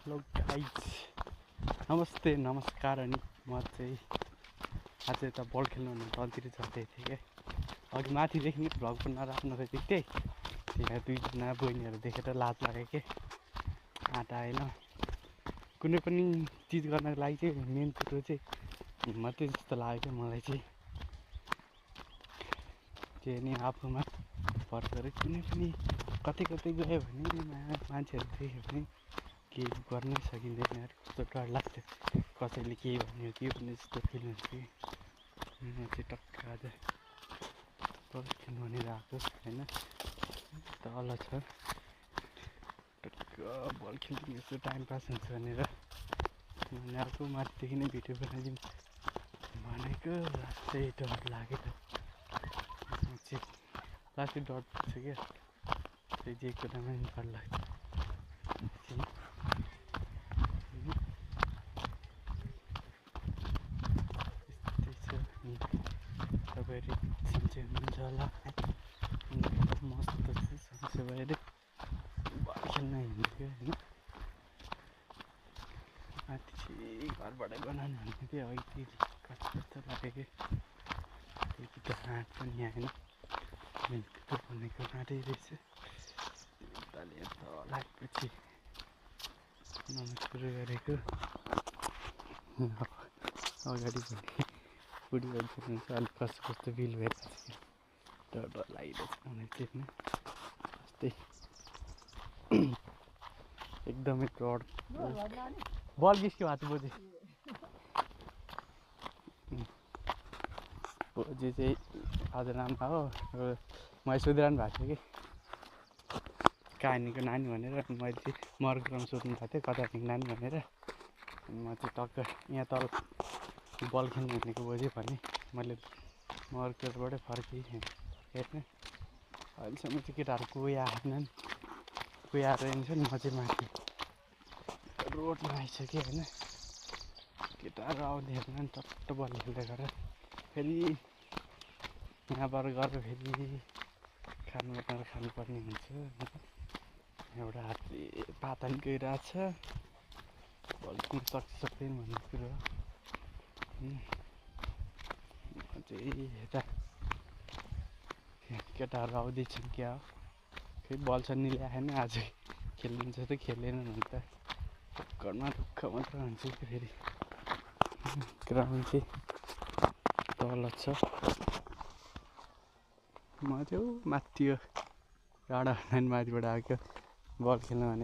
Hello guys, नमस्ते नमस्कार। अनि म चाहिँ आज यता बल खेल्नु भन्ने तलतिर चढ्दै थिएँ क्या। अघि माथिदेखि नै भ्लग बनाएर राख्न खोजेको थिएँ, त्यहाँ दुईजना बहिनीहरू देखेर लाज लाग्यो के। आँटा होइन, कुनै पनि चिज गर्नको लागि चाहिँ मेन कुरो चाहिँ हिम्मतै जस्तो लाग्यो क्या मलाई चाहिँ। त्यो नि आफूमा भर गरेर कुनै पनि कतै कतै गयो भने मान्छेहरू देख्यो भने केही गर्नै सकिँदैन यार। कस्तो डर लाग्थ्यो, कसैले केही भन्यो कि भन्ने जस्तो फिल हुन्थ्यो। म चाहिँ टक्क आज बल खेल्नु भनेर आएको होइन, तल छ टक्क बल खेल्नु यसो टाइम पास हुन्छ भनेर आएको। माथिदेखि नै भिडियो बनाइदिउँ भनेको लास्टै डर लाग्यो। लास्टै डर पुग्छ क्या, त्यही जे कुरामा पनि डर लाग्छ। तपाईँहरू सन्चै हुनुहुन्छ होला, मस्त छ सन्चै भएर बल खेल्न हिँड्थ्यो होइन। माथि चाहिँ घरबाटै बनाउनु भन्ने थियो, अघि कस्तो कस्तो लाग्यो कि त्यति त हाट पनि आएन। त्यो भनेको हाटै रहेछ। उताले तल आएपछि बनाउनु सुरु गरेको। अगाडि पनि बुढी मान्छे हुन्छ, अलिक कस्तो कस्तो फिल भइरहेको छ, डर डर लागिरहेछ मलाई चाहिँ जस्तै एकदमै डर। बल किसको भएको छ बोजू? बोजू चाहिँ हजुरआमा हो, मैले सोधिरहनु भएको थियो कि कहाँनिरको नानी भनेर। मैले चाहिँ मर्ग्राम सोध्नु भएको थियो कतादेखि नानी भनेर। म चाहिँ टक्क यहाँ तल बल खेल्नु भनेको बोजू भने मैले मर्ग्रामबाटै फर्केँ हेर्ने। अहिलेसम्म चाहिँ केटाहरू कोही आएनन्, कोही आएर हिँड्छ नि। म चाहिँ माथि रोडमा आइसकेँ होइन। केटाहरू आउँदैन चट्ट बल खेल्दै गरेर फेरि यहाँबाट गएर फेरि खानुपर्ने हुन्छ। एउटा हातले पाता नि गइरहेछ, बल खेल्नु सक्छ सक्दैन भन्ने कुरो हो। म चाहिँ यता केटाहरू आउँदैछन् क्या हो, फेरि बल छन्नी ल्याएन आज, खेलिदिन्छ त खेलेन भने त घरमा दुःख मात्र हुन्छ कि। फेरि ग्राउन्ड चाहिँ तल छ, म चाहिँ माथि यो डाँडा माथिबाट आएको बल खेल्नु भने।